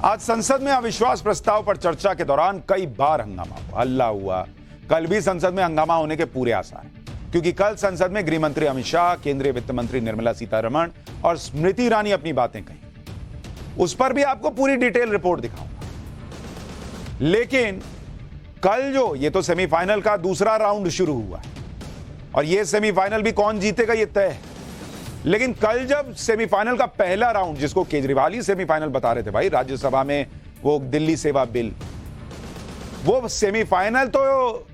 आज संसद में अविश्वास प्रस्ताव पर चर्चा के दौरान कई बार हंगामा हुआ, हल्ला हुआ। कल भी संसद में हंगामा होने के पूरे आसार हैं, क्योंकि कल संसद में गृह मंत्री अमित शाह, केंद्रीय वित्त मंत्री निर्मला सीतारमण और स्मृति ईरानी अपनी बातें कही। उस पर भी आपको पूरी डिटेल रिपोर्ट दिखाऊंगा। लेकिन कल ये तो सेमीफाइनल का दूसरा राउंड शुरू हुआ है और ये सेमीफाइनल भी कौन जीतेगा ये तय है। लेकिन कल जब सेमीफाइनल का पहला राउंड, जिसको केजरीवाल ही सेमीफाइनल बता रहे थे भाई, राज्यसभा में वो दिल्ली सेवा बिल, वो सेमीफाइनल तो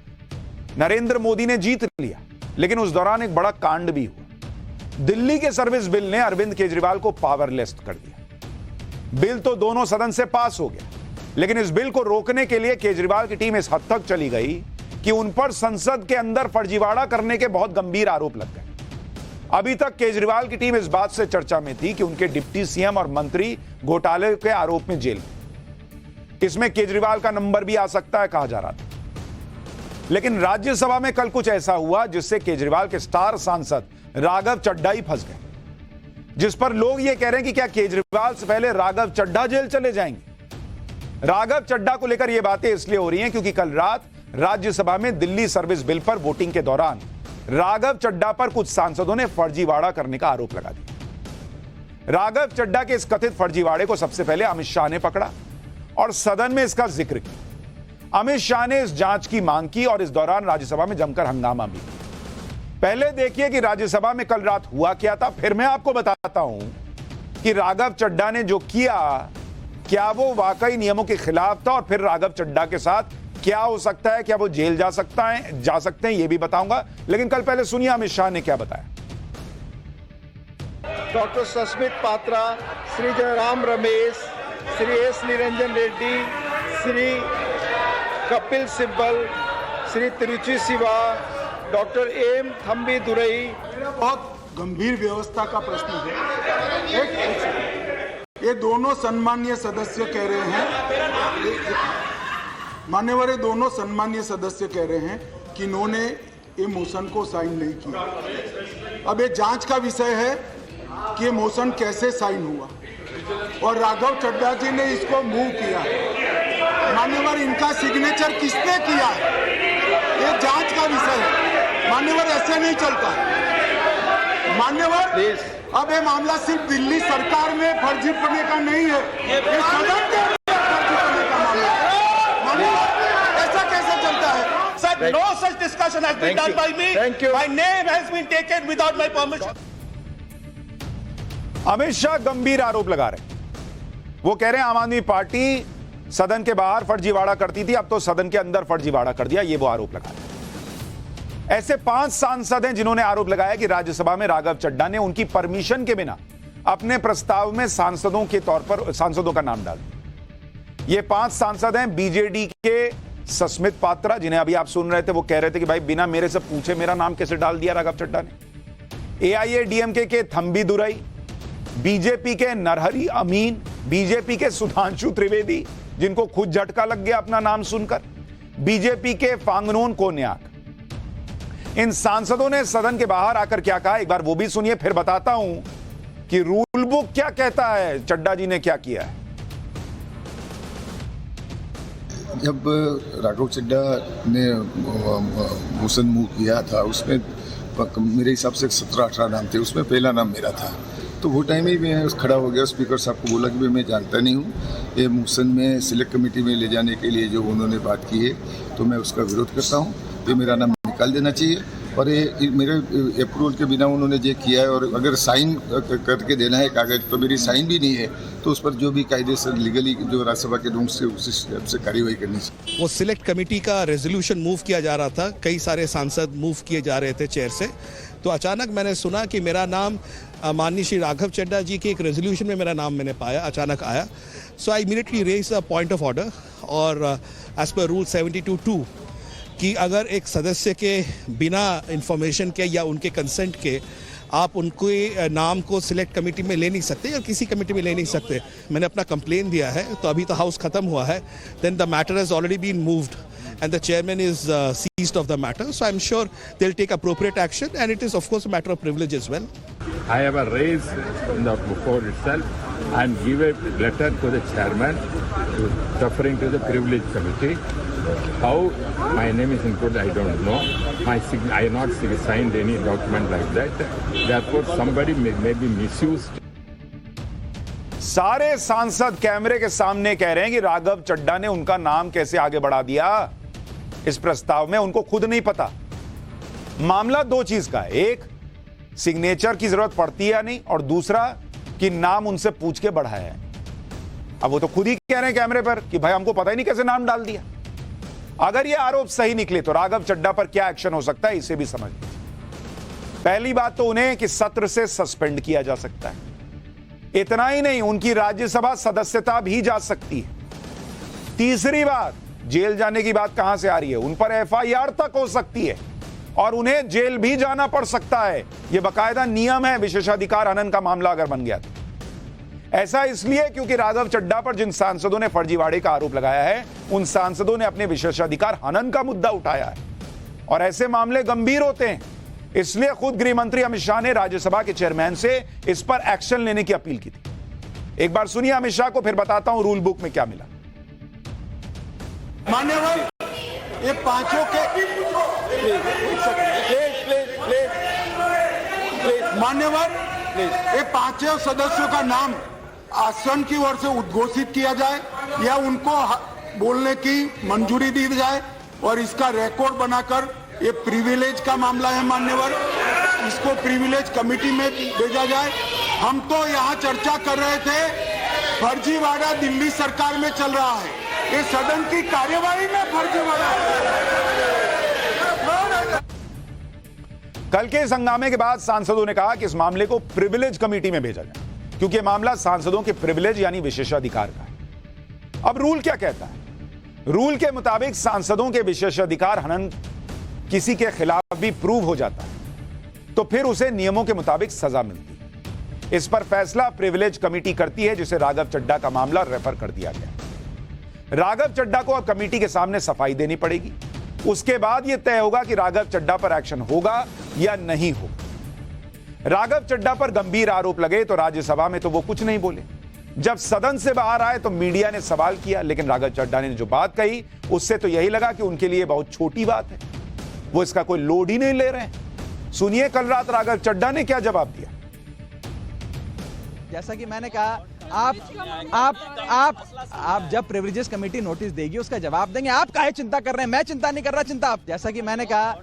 नरेंद्र मोदी ने जीत लिया, लेकिन उस दौरान एक बड़ा कांड भी हुआ। दिल्ली के सर्विस बिल ने अरविंद केजरीवाल को पावरलेस कर दिया। बिल तो दोनों सदन से पास हो गया, लेकिन इस बिल को रोकने के लिए केजरीवाल की टीम इस हद तक चली गई कि उन पर संसद के अंदर फर्जीवाड़ा करने के बहुत गंभीर आरोप लग गए। अभी तक केजरीवाल की टीम इस बात से चर्चा में थी कि उनके डिप्टी सीएम और मंत्री घोटाले के आरोप में जेल में। इसमें केजरीवाल का नंबर भी आ सकता है कहा जा रहा था। लेकिन राज्यसभा में कल कुछ ऐसा हुआ जिससे केजरीवाल के स्टार सांसद राघव चड्ढा ही फंस गए, जिस पर लोग ये कह रहे हैं कि क्या केजरीवाल से पहले राघव चड्ढा जेल चले जाएंगे। राघव चड्ढा को लेकर यह बातें इसलिए हो रही हैं क्योंकि कल रात राज्यसभा में दिल्ली सर्विस बिल पर वोटिंग के दौरान राघव चड्ढा पर कुछ सांसदों ने फर्जीवाड़ा करने का आरोप लगा दिया। राघव चड्ढा के इस कथित फर्जीवाड़े को सबसे पहले अमित शाह ने पकड़ा और सदन में इसका जिक्र किया। अमित शाह ने इस जांच की मांग की और इस दौरान राज्यसभा में जमकर हंगामा भी। पहले देखिए कि राज्यसभा में कल रात हुआ क्या था, फिर मैं आपको बताता हूं कि राघव चड्ढा ने जो किया क्या वो वाकई नियमों के खिलाफ था, और फिर राघव चड्ढा के साथ क्या हो सकता है, क्या वो जेल जा सकते हैं, ये भी बताऊंगा। लेकिन कल पहले सुनिए अमित शाह ने क्या बताया। Doctor Sasmit Patra, Shri Jairam Ramesh, Shri S Niranjan Reddy, Shri Kapil Sibal, Shri Tiruchi Siva, doctor M Thambi Durai. बहुत गंभीर व्यवस्था का प्रश्न है। ये दोनों सम्मानीय सदस्य कह रहे हैं, मान्यवर ये दोनों सम्मानीय सदस्य कह रहे हैं कि इन्होंने ये मोशन को साइन नहीं किया। अब ये जांच का विषय है कि ये मोशन कैसे साइन हुआ और राघव चड्ढा जी ने इसको मूव किया है। मान्यवर इनका सिग्नेचर किसने किया है, ये जांच का विषय है। मान्यवर ऐसे नहीं चलता। मान्यवर अब ये मामला सिर्फ दिल्ली सरकार में फर्जी पड़ने का नहीं है, ये सदन के फर्जी पड़ने का मामला है। ऐसा कैसे चलता है? Sir, no such discussion has been done by me. My name has been taken without my permission. Amit Shah गंभीर आरोप लगा रहे हैं। वो कह रहे हैं आम आदमी पार्टी सदन के बाहर फर्जीवाड़ा करती थी, अब तो सदन के अंदर फर्जीवाड़ा कर दिया, ये वो आरोप लगा रहे हैं। ऐसे 5 सांसद हैं जिन्होंने आरोप लगाया कि राज्यसभा में राघव चड्ढा ने उनकी परमिशन के बिना अपने प्रस्ताव में सांसदों के तौर पर सांसदों का नाम डाल दिया। ये 5 सांसद हैं बीजेडी के सस्मित पात्रा, जिन्हें अभी आप सुन रहे थे, वो कह रहे थे कि भाई बिना मेरे से पूछे मेरा नाम कैसे डाल दिया राघव चड्ढा ने। एआईएडीएमके के थम्बी दुरई, बीजेपी के नरहरी अमीन, बीजेपी के सुधांशु त्रिवेदी, जिनको खुद झटका लग गया अपना नाम सुनकर, बीजेपी के फांगनोन कोन्याक। इन सांसदों ने सदन के बाहर आकर क्या कहा, एक बार वो भी सुनिए, फिर बताता हूं कि रूल बुक क्या कहता है, चड्ढा जी ने क्या किया है। जब राघव चड्ढा ने मोशन मूव किया था, उसमें मेरे हिसाब से 17-18 नाम थे, उसमें पहला नाम मेरा था। तो वो टाइम ही मैं खड़ा हो गया, स्पीकर साहब को बोला कि मैं जानता नहीं हूँ, ये मोशन में सिलेक्ट कमेटी में ले जाने के लिए जो उन्होंने बात की है तो मैं उसका विरोध करता हूँ। ये मेरा नाम निकाल देना चाहिए और ये मेरे अप्रूवल के बिना उन्होंने ये किया है। और अगर साइन करके देना है कागज, तो मेरी साइन भी नहीं है, तो उस पर जो भी कायदे से लीगली जो राज्यसभा के रूम से उसी से कार्रवाई करनी चाहिए। वो सिलेक्ट कमेटी का रेजोल्यूशन मूव किया जा रहा था, कई सारे सांसद मूव किए जा रहे थे चेयर से, तो अचानक मैंने सुना कि मेरा नाम माननीय श्री राघव चड्ढा जी के एक रेजोल्यूशन में मेरा नाम मैंने पाया, अचानक आया। So I immediately raise a point of order, और एज पर रूल 72(2) कि अगर एक सदस्य के बिना इंफॉर्मेशन के या उनके कंसेंट के आप उनके नाम को सिलेक्ट कमेटी में ले नहीं सकते या किसी कमेटी में ले नहीं सकते। मैंने अपना कंप्लेन दिया है, तो अभी तो हाउस खत्म हुआ है, then the matter has already been moved and the chairman is seized of the matter, so I'm sure they'll take appropriate action, and it is of course a matter of privilege as well. I have a raise in the before itself and give a letter to the chairman referring to the privilege committee. How my name is included, I don't know. I have not signed any document like that. Therefore, somebody may be misused. सारे सांसद कैमरे के सामने कह रहे हैं कि राघव चड्ढा ने उनका नाम कैसे आगे बढ़ा दिया इस प्रस्ताव में, उनको खुद नहीं पता। मामला दो चीज का है, एक सिग्नेचर की जरूरत पड़ती है या नहीं, और दूसरा कि नाम उनसे पूछ के बढ़ाया है। अब वो तो खुद ही कह रहे हैं कैमरे पर कि भाई हमको पता ही नहीं कैसे नाम डाल दिया। अगर ये आरोप सही निकले तो राघव चड्ढा पर क्या एक्शन हो सकता है, इसे भी समझ लीजिए। पहली बात तो उन्हें कि सत्र से सस्पेंड किया जा सकता है। इतना ही नहीं, उनकी राज्यसभा सदस्यता भी जा सकती है। तीसरी बात, जेल जाने की बात कहां से आ रही है, उन पर एफआईआर तक हो सकती है और उन्हें जेल भी जाना पड़ सकता है। यह बकायदा नियम है विशेषाधिकार हनन का मामला अगर बन गया तो। ऐसा इसलिए क्योंकि राघव चड्ढा पर जिन सांसदों ने फर्जीवाड़े का आरोप लगाया है, उन सांसदों ने अपने विशेषाधिकार हनन का मुद्दा उठाया है और ऐसे मामले गंभीर होते हैं। इसलिए खुद गृह मंत्री अमित शाह ने राज्यसभा के चेयरमैन से इस पर एक्शन लेने की अपील की थी। एक बार सुनिए अमित शाह को, फिर बताता हूं रूल बुक में क्या मिला। मान्यवर, ये पांचों के मान्यवर, ये पांचों सदस्यों का नाम आसन की ओर से उद्घोषित किया जाए या उनको बोलने की मंजूरी दी जाए और इसका रिकॉर्ड बनाकर, ये प्रिविलेज का मामला है मान्यवर, इसको प्रिविलेज कमेटी में भेजा जाए। हम तो यहाँ चर्चा कर रहे थे, फर्जीवाड़ा दिल्ली सरकार में चल रहा है, ये सदन की कार्यवाही में फर्जीवाड़ा। कल के इस हंगामे के बाद सांसदों ने कहा कि इस मामले को प्रिविलेज कमेटी में भेजा जाए क्योंकि यह मामला सांसदों के प्रिविलेज यानी विशेषाधिकार का है। अब रूल क्या कहता है? रूल के मुताबिक सांसदों के विशेषाधिकार हनन किसी के खिलाफ भी प्रूव हो जाता है तो फिर उसे नियमों के मुताबिक सजा मिलती है। इस पर फैसला प्रिविलेज कमेटी करती है, जिसे राघव चड्ढा का मामला रेफर कर दिया गया। राघव चड्ढा को अब कमेटी के सामने सफाई देनी पड़ेगी। उसके बाद यह तय होगा कि राघव चड्ढा पर एक्शन होगा या नहीं होगा। राघव चड्ढा पर गंभीर आरोप लगे तो राज्यसभा में तो वो कुछ नहीं बोले। जब सदन से बाहर आए तो मीडिया ने सवाल किया, लेकिन राघव चड्ढा ने जो बात कही उससे तो यही लगा कि उनके लिए बहुत छोटी बात है, वो इसका कोई लोड ही नहीं ले रहे हैं। सुनिए कल रात राघव चड्ढा ने क्या जवाब दिया। जैसा कि मैंने कहा, आप जब प्रिविलेजेस कमेटी नोटिस देगी उसका जवाब देंगे। आप काहे चिंता कर रहे हैं? मैं चिंता नहीं कर रहा, चिंता आप। जैसा कि मैंने कहा,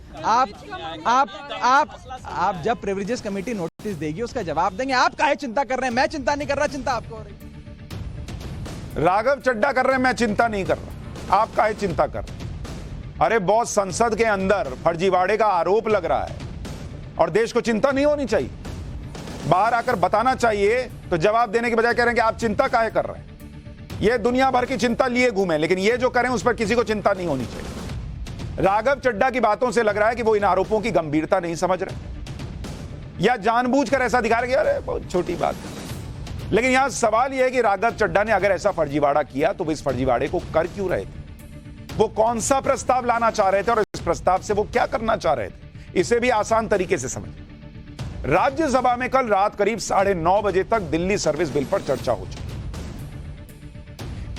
आप जब प्रिविलेजेस कमेटी नोटिस देगी उसका जवाब देंगे। आप काहे चिंता कर रहे हैं? मैं चिंता नहीं कर रहा, चिंता आपको हो रही। राघव चड्ढा कर रहे हैं, मैं चिंता नहीं कर रहा, आप काहे चिंता कर रहे हैं? अरे बहुत, संसद के अंदर फर्जीवाड़े का आरोप लग रहा है और देश को चिंता नहीं होनी चाहिए। बाहर आकर बताना चाहिए, तो जवाब देने के बजाय कह रहे हैं कि आप चिंता काहे कर रहे हैं। ये दुनिया भर की चिंता लिए घूमे, लेकिन ये जो करें उस पर किसी को चिंता नहीं होनी चाहिए। राघव चड्ढा की बातों से लग रहा है कि वो इन आरोपों की गंभीरता नहीं समझ रहे या जानबूझकर ऐसा दिखा रहे कि अरे बहुत छोटी बात है। लेकिन यहां सवाल यह है कि राघव चड्ढा ने अगर ऐसा फर्जीवाड़ा किया तो वो इस फर्जीवाड़े को कर क्यों रहे थे, वो कौन सा प्रस्ताव लाना चाह रहे थे और इस प्रस्ताव से वो क्या करना चाह रहे थे, इसे भी आसान तरीके से समझें। राज्यसभा में कल रात करीब 9:30 बजे तक दिल्ली सर्विस बिल पर चर्चा हो चुकी।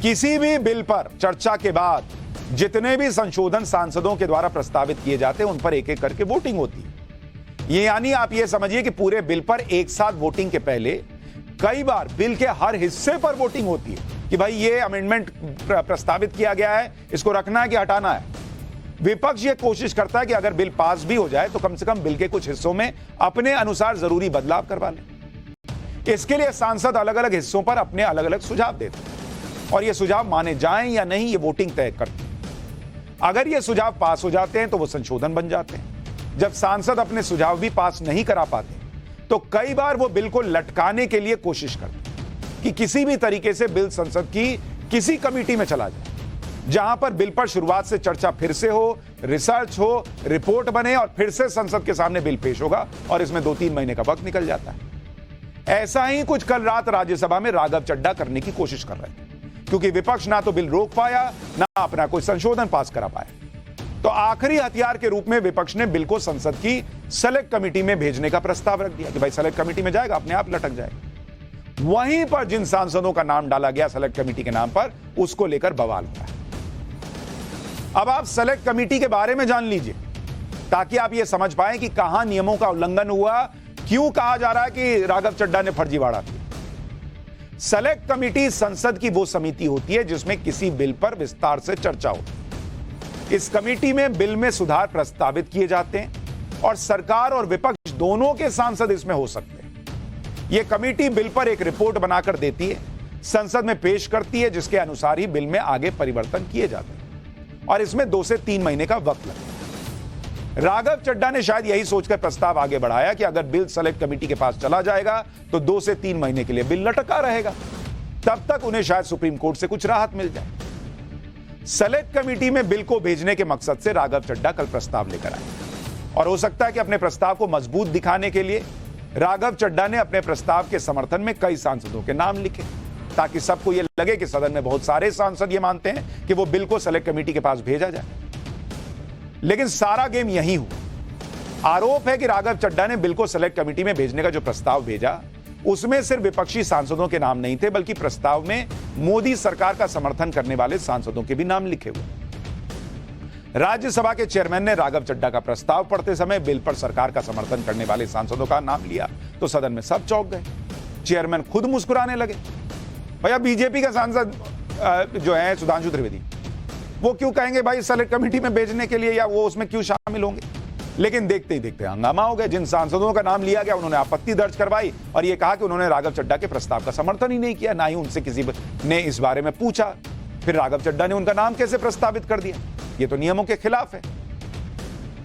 किसी भी बिल पर चर्चा के बाद जितने भी संशोधन सांसदों के द्वारा प्रस्तावित किए जाते हैं उन पर एक एक करके वोटिंग होती है। ये यानी आप ये समझिए कि पूरे बिल पर एक साथ वोटिंग के पहले कई बार बिल के हर हिस्से पर वोटिंग होती है कि भाई ये अमेंडमेंट प्रस्तावित किया गया है, इसको रखना है कि हटाना है। विपक्ष ये कोशिश करता है कि अगर बिल पास भी हो जाए तो कम से कम बिल के कुछ हिस्सों में अपने अनुसार जरूरी बदलाव करवा लें। इसके लिए सांसद अलग अलग हिस्सों पर अपने अलग अलग सुझाव देते हैं और ये सुझाव माने जाएं या नहीं, ये वोटिंग तय करती है। अगर ये सुझाव पास हो जाते हैं तो वो संशोधन बन जाते हैं। जब सांसद अपने सुझाव भी पास नहीं करा पाते तो कई बार वो बिल को लटकाने के लिए कोशिश करते हैं कि किसी भी तरीके से बिल संसद की किसी कमेटी में चला जाए, जहां पर बिल पर शुरुआत से चर्चा फिर से हो, रिसर्च हो, रिपोर्ट बने और फिर से संसद के सामने बिल पेश होगा और इसमें 2-3 महीने का वक्त निकल जाता है। ऐसा ही कुछ कल रात राज्यसभा में राघव चड्ढा करने की कोशिश कर रहे थे, क्योंकि विपक्ष ना तो बिल रोक पाया ना अपना कोई संशोधन पास करा पाया। तो आखिरी हथियार के रूप में विपक्ष ने बिल को संसद की सेलेक्ट कमेटी में भेजने का प्रस्ताव रख दिया कि भाई सेलेक्ट कमेटी में जाएगा, अपने आप लटक जाएगा। वहीं पर जिन सांसदों का नाम डाला गया सेलेक्ट कमेटी के नाम पर, उसको लेकर बवाल हुआ है। अब आप सेलेक्ट कमेटी के बारे में जान लीजिए ताकि आप यह समझ पाएं कि कहां नियमों का उल्लंघन हुआ, क्यों कहा जा रहा है कि राघव चड्ढा ने फर्जीवाड़ा किया। सेलेक्ट कमेटी संसद की वो समिति होती है जिसमें किसी बिल पर विस्तार से चर्चा होती है। इस कमेटी में बिल में सुधार प्रस्तावित किए जाते हैं और सरकार और विपक्ष दोनों के सांसद इसमें हो सकते हैं। यह कमेटी बिल पर एक रिपोर्ट बनाकर देती है, संसद में पेश करती है, जिसके अनुसार ही बिल में आगे परिवर्तन किए जाते हैं और इसमें 2 से 3 महीने का वक्त लगता है। राघव चड्ढा ने शायद यही सोचकर प्रस्ताव आगे बढ़ाया कि अगर बिल सेलेक्ट कमेटी के पास चला जाएगा तो 2 से 3 महीने के लिए बिल लटका रहेगा, तब तक उन्हें शायद सुप्रीम कोर्ट से कुछ राहत मिल जाए। सेलेक्ट कमेटी में बिल को भेजने के मकसद से राघव चड्ढा कल प्रस्ताव लेकर आए और हो सकता है कि अपने प्रस्ताव को मजबूत दिखाने के लिए राघव चड्ढा ने अपने प्रस्ताव के समर्थन में कई सांसदों के नाम लिखे ताकि सबको यह लगे कि सदन में बहुत सारे सांसद ये मानते हैं कि वो बिल को सेलेक्ट कमेटी के पास भेजा जाए। लेकिन सारा गेम यही हुआ। आरोप है कि राघव चड्ढा ने बिल को सेलेक्ट कमेटी में भेजने का जो प्रस्ताव भेजा, उसमें सिर्फ विपक्षी सांसदों के नाम नहीं थे, बल्कि प्रस्ताव में मोदी सरकार का समर्थन करने वाले सांसदों के भी नाम लिखे हुए। राज्यसभा के चेयरमैन ने राघव चड्ढा का प्रस्ताव पढ़ते समय बिल पर सरकार का समर्थन करने वाले सांसदों का नाम लिया तो सदन में सब चौंक गए। चेयरमैन खुद मुस्कुराने लगे। भैया बीजेपी का सांसद जो है सुधांशु त्रिवेदी, वो क्यों कहेंगे भाई सेलेक्ट कमेटी में भेजने के लिए, या वो उसमें क्यों शामिल होंगे। लेकिन देखते ही देखते हंगामा हो गया। जिन सांसदों का नाम लिया गया उन्होंने आपत्ति दर्ज करवाई और यह कहा कि उन्होंने राघव चड्ढा के प्रस्ताव का समर्थन ही नहीं किया, ना ही उनसे किसी ने इस बारे में पूछा। फिर राघव चड्ढा ने उनका नाम कैसे प्रस्तावित कर दिया, ये तो नियमों के खिलाफ है।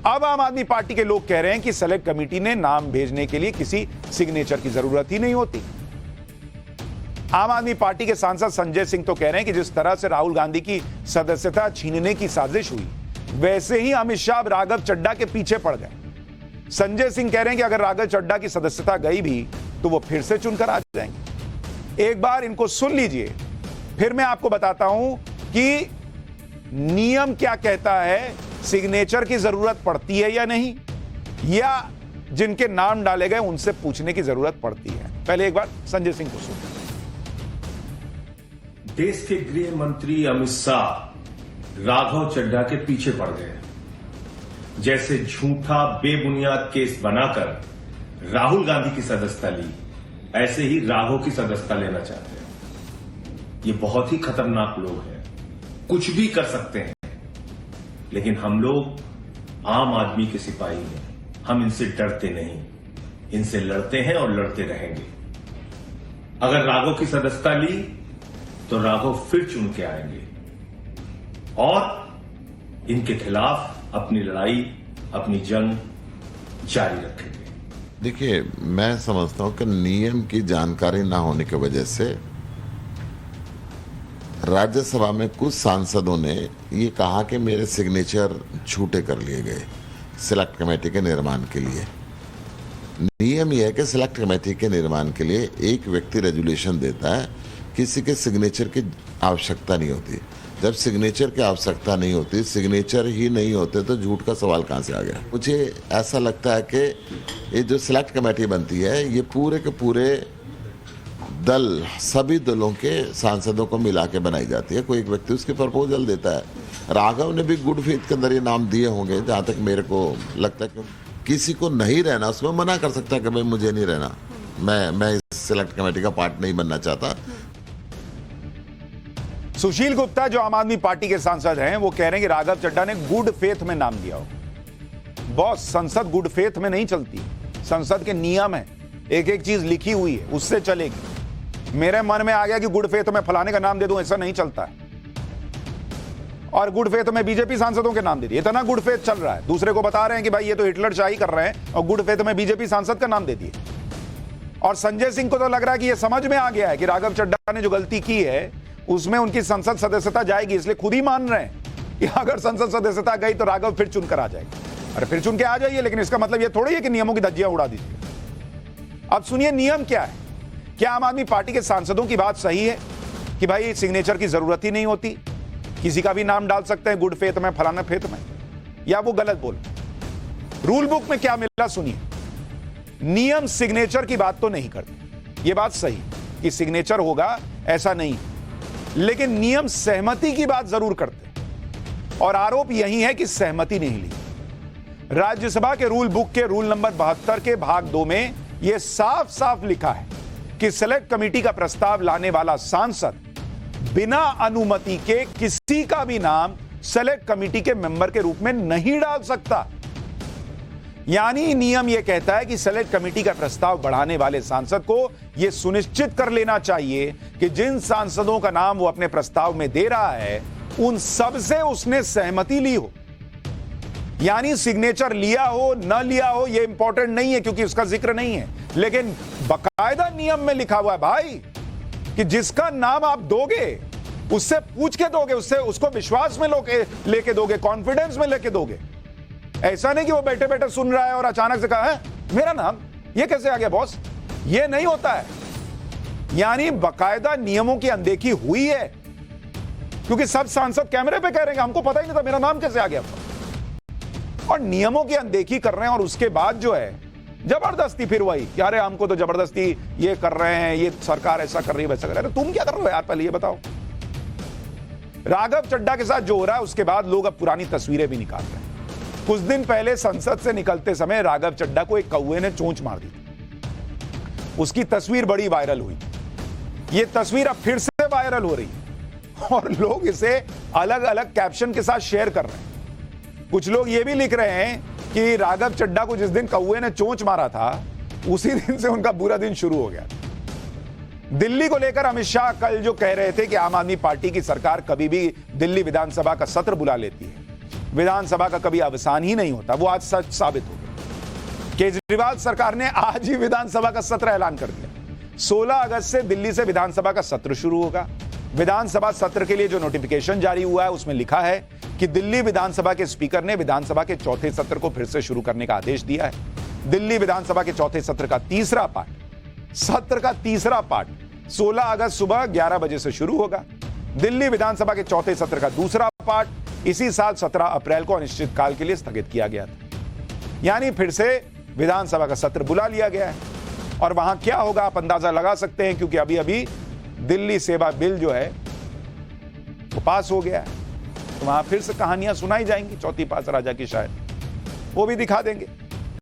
अब आम आदमी पार्टी के लोग कह रहे हैं कि सेलेक्ट कमेटी ने नाम भेजने के लिए किसी सिग्नेचर की जरूरत ही नहीं होती। आम आदमी पार्टी के सांसद संजय सिंह तो कह रहे हैं कि जिस तरह से राहुल गांधी की सदस्यता छीनने की साजिश हुई, वैसे ही अमित शाह राघव चड्ढा के पीछे पड़ गए। संजय सिंह कह रहे हैं कि अगर राघव चड्ढा की सदस्यता गई भी तो वो फिर से चुनकर आ जाएंगे। एक बार इनको सुन लीजिए, फिर मैं आपको बताता हूं कि नियम क्या कहता है, सिग्नेचर की जरूरत पड़ती है या नहीं, या जिनके नाम डाले गए उनसे पूछने की जरूरत पड़ती है। पहले एक बार संजय सिंह को सुनिए। देश के गृह मंत्री अमित शाह राघव चड्ढा के पीछे पड़ गए। जैसे झूठा बेबुनियाद केस बनाकर राहुल गांधी की सदस्यता ली, ऐसे ही राघव की सदस्यता लेना चाहते हैं। ये बहुत ही खतरनाक लोग हैं, कुछ भी कर सकते हैं। लेकिन हम लोग आम आदमी के सिपाही हैं, हम इनसे डरते नहीं, इनसे लड़ते हैं और लड़ते रहेंगे। अगर राघव की सदस्यता ली तो राघव फिर चुन के आएंगे और इनके खिलाफ अपनी लड़ाई, अपनी जंग जारी रखेंगे। देखिए, मैं समझता हूं कि नियम की जानकारी ना होने की वजह से राज्यसभा में कुछ सांसदों ने ये कहा कि मेरे सिग्नेचर झूठे कर लिए गए सिलेक्ट कमेटी के निर्माण के लिए। नियम यह है कि सिलेक्ट कमेटी के निर्माण के लिए एक व्यक्ति रेजोल्यूशन देता है, किसी के सिग्नेचर की आवश्यकता नहीं होती। जब सिग्नेचर की आवश्यकता नहीं होती, सिग्नेचर ही नहीं होते, तो झूठ का सवाल कहाँ से आ गया। मुझे ऐसा लगता है कि ये जो सिलेक्ट कमेटी बनती है, ये पूरे के पूरे दल, सभी दलों के सांसदों को मिला के बनाई जाती है। कोई एक व्यक्ति उसके प्रपोजल देता है। राघव ने भी गुड फेथ के अंदर ये नाम दिए होंगे, जहाँ तक मेरे को लगता है कि किसी को नहीं रहना, उसमें मना कर सकता है कि भाई मुझे नहीं रहना, मैं इस सिलेक्ट कमेटी का पार्ट नहीं बनना चाहता। सुशील गुप्ता जो आम आदमी पार्टी के सांसद हैं, वो कह रहे हैं कि राघव चड्ढा ने गुड फेथ में नाम दिया हो। बॉस, संसद गुड फेथ में नहीं चलती, संसद के नियम है, एक एक चीज लिखी हुई है, उससे चलेगी। मेरे मन में आ गया कि गुड फेथ में फलाने का नाम दे दूं, ऐसा नहीं चलता है। और गुड फेथ में बीजेपी सांसदों के नाम दे दिए, इतना गुड फेथ चल रहा है। दूसरे को बता रहे हैं कि भाई ये तो हिटलर शाही कर रहे हैं, और गुड फेथ में बीजेपी सांसद का नाम दे दिए। और संजय सिंह को तो लग रहा है कि ये समझ में आ गया है कि राघव चड्ढा ने जो गलती की है उसमें उनकी संसद सदस्यता जाएगी, इसलिए खुद ही मान रहे हैं कि अगर संसद सदस्यता गई तो राघव फिर चुनकर आ जाएगा। अरे फिर चुन के आ जाइए, लेकिन इसका मतलब ये थोड़ी है कि नियमों की धज्जियां उड़ा दीजिए। अब सुनिए नियम क्या है। क्या आम आदमी पार्टी के सांसदों की बात सही है कि भाई सिग्नेचर की जरूरत ही नहीं होती, किसी का भी नाम डाल सकते हैं गुड फेथ में, फलाना फेथ में, या वो गलत बोल? रूल बुक में क्या मिला सुनिए। नियम सिग्नेचर की बात तो नहीं करते, ये बात सही कि सिग्नेचर होगा, ऐसा नहीं। लेकिन नियम सहमति की बात जरूर करते हैं और आरोप यही है कि सहमति नहीं ली। राज्यसभा के रूल बुक के रूल नंबर 72 के भाग 2 में यह साफ साफ लिखा है कि सेलेक्ट कमेटी का प्रस्ताव लाने वाला सांसद बिना अनुमति के किसी का भी नाम सेलेक्ट कमेटी के मेंबर के रूप में नहीं डाल सकता। यानी नियम यह कहता है कि सेलेक्ट कमेटी का प्रस्ताव बढ़ाने वाले सांसद को यह सुनिश्चित कर लेना चाहिए कि जिन सांसदों का नाम वो अपने प्रस्ताव में दे रहा है उन सब से उसने सहमति ली हो। यानी सिग्नेचर लिया हो न लिया हो यह इंपॉर्टेंट नहीं है क्योंकि उसका जिक्र नहीं है, लेकिन बकायदा नियम में लिखा हुआ है भाई कि जिसका नाम आप दोगे उससे पूछ के दोगे, उससे उसको विश्वास में लेके दोगे, कॉन्फिडेंस में लेके दोगे। ऐसा नहीं कि वो बैठे बैठे सुन रहा है और अचानक से कहा है मेरा नाम ये कैसे आ गया बॉस, ये नहीं होता है। यानी बकायदा नियमों की अनदेखी हुई है क्योंकि सब सांसद कैमरे पे कह रहे हैं हमको पता ही नहीं था मेरा नाम कैसे आ गया, और नियमों की अनदेखी कर रहे हैं। और उसके बाद जो है जबरदस्ती फिर वही कि अरे हमको तो जबरदस्ती ये कर रहे हैं, ये सरकार ऐसा कर रही है वैसा कर रही है। तुम क्या कर रहे हो यार, पहले ये बताओ। राघव चड्ढा के साथ जो हो रहा है उसके बाद लोग अब पुरानी तस्वीरें भी निकाल रहे हैं। कुछ दिन पहले संसद से निकलते समय राघव चड्ढा को एक कौवे ने चोंच मार दी थी, उसकी तस्वीर बड़ी वायरल हुई। ये तस्वीर अब फिर से वायरल हो रही है और लोग इसे अलग अलग कैप्शन के साथ शेयर कर रहे हैं। कुछ लोग ये भी लिख रहे हैं कि राघव चड्ढा को जिस दिन कौवे ने चोंच मारा था उसी दिन से उनका बुरा दिन शुरू हो गया। दिल्ली को लेकर अमित शाह कल जो कह रहे थे कि आम आदमी पार्टी की सरकार कभी भी दिल्ली विधानसभा का सत्र बुला लेती है, विधानसभा का कभी अवसान ही नहीं होता, वो आज सच साबित हो गया। केजरीवाल सरकार ने आज ही विधानसभा का सत्र ऐलान कर दिया। 16 अगस्त से दिल्ली से विधानसभा का सत्र शुरू होगा। विधानसभा सत्र के लिए जो नोटिफिकेशन जारी हुआ है उसमें लिखा है कि दिल्ली विधानसभा के स्पीकर ने विधानसभा के चौथे सत्र को फिर से शुरू करने का आदेश दिया है। दिल्ली विधानसभा के चौथे सत्र का तीसरा पार्ट 16 अगस्त सुबह 11 बजे से शुरू होगा। दिल्ली विधानसभा के चौथे सत्र का दूसरा पार्ट इसी साल 17 अप्रैल को अनिश्चितकाल के लिए स्थगित किया गया था। यानी फिर से विधानसभा का सत्र बुला लिया गया है और वहां क्या होगा आप अंदाजा लगा सकते हैं क्योंकि अभी अभी दिल्ली सेवा बिल जो है वो पास हो गया है। तो वहां फिर से कहानियां सुनाई जाएंगी, चौथी पास राजा की शायद वो भी दिखा देंगे।